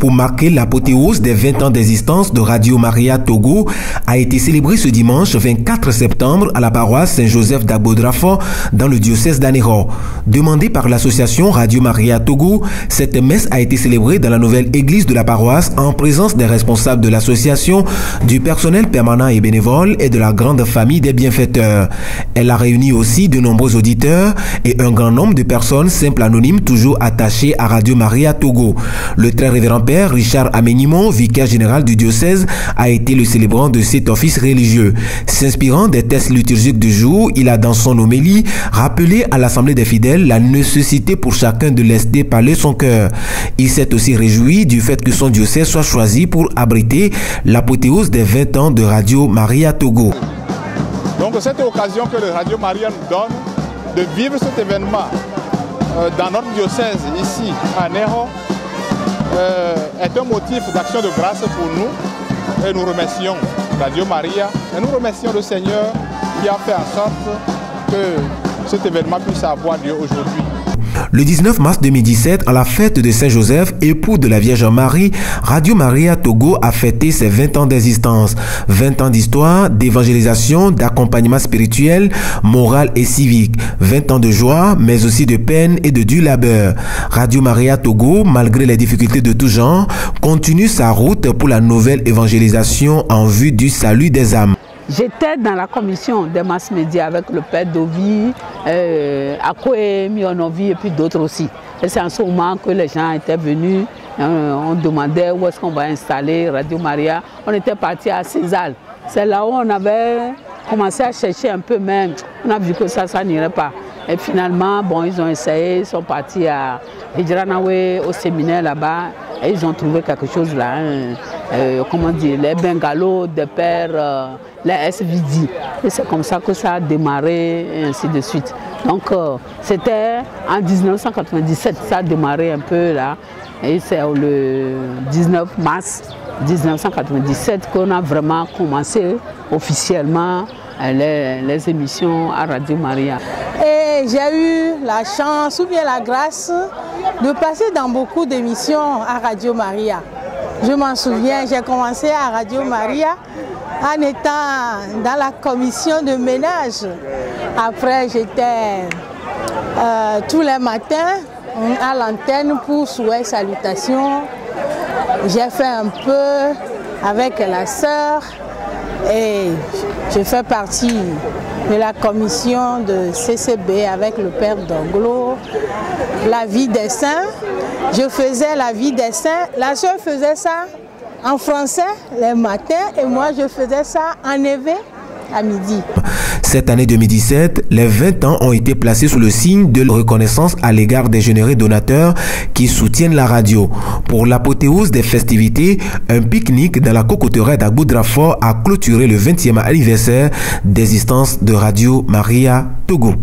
pour marquer l'apothéose des 20 ans d'existence de Radio Maria Togo a été célébrée ce dimanche 24 septembre à la paroisse Saint-Joseph d'Agbodrafo dans le diocèse d'Anéro. Demandée par l'association Radio Maria Togo, cette messe a été célébrée dans la nouvelle église de la paroisse en présence des responsables de l'association, du personnel permanent et bénévole et de la grande famille des bienfaiteurs. Elle a réuni aussi de nombreux auditeurs et un grand nombre de personnes simples anonymes toujours attachées à Radio Maria Togo. Le très révérend père Richard Aménimon, vicaire général du diocèse, a été le célébrant de cet office religieux. S'inspirant des textes liturgiques du jour, il a dans son homélie rappelé à l'Assemblée des fidèles la nécessité pour chacun de laisser parler son cœur. Il s'est aussi réjoui du fait que son diocèse soit choisi pour abriter l'apothéose des 20 ans de Radio Maria Togo. Donc cette occasion que le Radio Maria nous donne de vivre cet événement dans notre diocèse ici à Anéro est un motif d'action de grâce pour nous, et nous remercions Radio Maria et nous remercions le Seigneur qui a fait en sorte que cet événement puisse avoir lieu aujourd'hui. Le 19 mars 2017, à la fête de Saint-Joseph, époux de la Vierge Marie, Radio Maria Togo a fêté ses 20 ans d'existence. 20 ans d'histoire, d'évangélisation, d'accompagnement spirituel, moral et civique. 20 ans de joie, mais aussi de peine et de dur labeur. Radio Maria Togo, malgré les difficultés de tout genre, continue sa route pour la nouvelle évangélisation en vue du salut des âmes. J'étais dans la commission des masses médias avec le père Dovi, Akoé Mionovi et puis d'autres aussi. Et c'est en ce moment que les gens étaient venus, on demandait où est-ce qu'on va installer Radio Maria. On était parti à César. C'est là où on avait commencé à chercher un peu, mais on a vu que ça n'irait pas. Et finalement, bon, ils ont essayé, ils sont partis à Hidjranawe, au séminaire là-bas, et ils ont trouvé quelque chose là, comment dire, les bungalows des pères, les SVD. Et c'est comme ça que ça a démarré, et ainsi de suite. Donc, c'était en 1997, ça a démarré un peu là, et c'est le 19 mars 1997 qu'on a vraiment commencé officiellement les émissions à Radio Maria. Et j'ai eu la chance ou bien la grâce de passer dans beaucoup d'émissions à Radio Maria. Je m'en souviens, j'ai commencé à Radio Maria en étant dans la commission de ménage. Après, j'étais tous les matins à l'antenne pour souhait salutations. J'ai fait un peu avec la sœur et je fais partie de la commission de CCB avec le père Donglo, la vie des saints. Je faisais la vie des saints. La sœur faisait ça en français les matins et moi je faisais ça en éveil à midi. Cette année 2017, les 20 ans ont été placés sous le signe de reconnaissance à l'égard des généreux donateurs qui soutiennent la radio. Pour l'apothéose des festivités, un pique-nique dans la cocoterie d'Agbodrafo a clôturé le 20e anniversaire d'existence de Radio Maria Togo.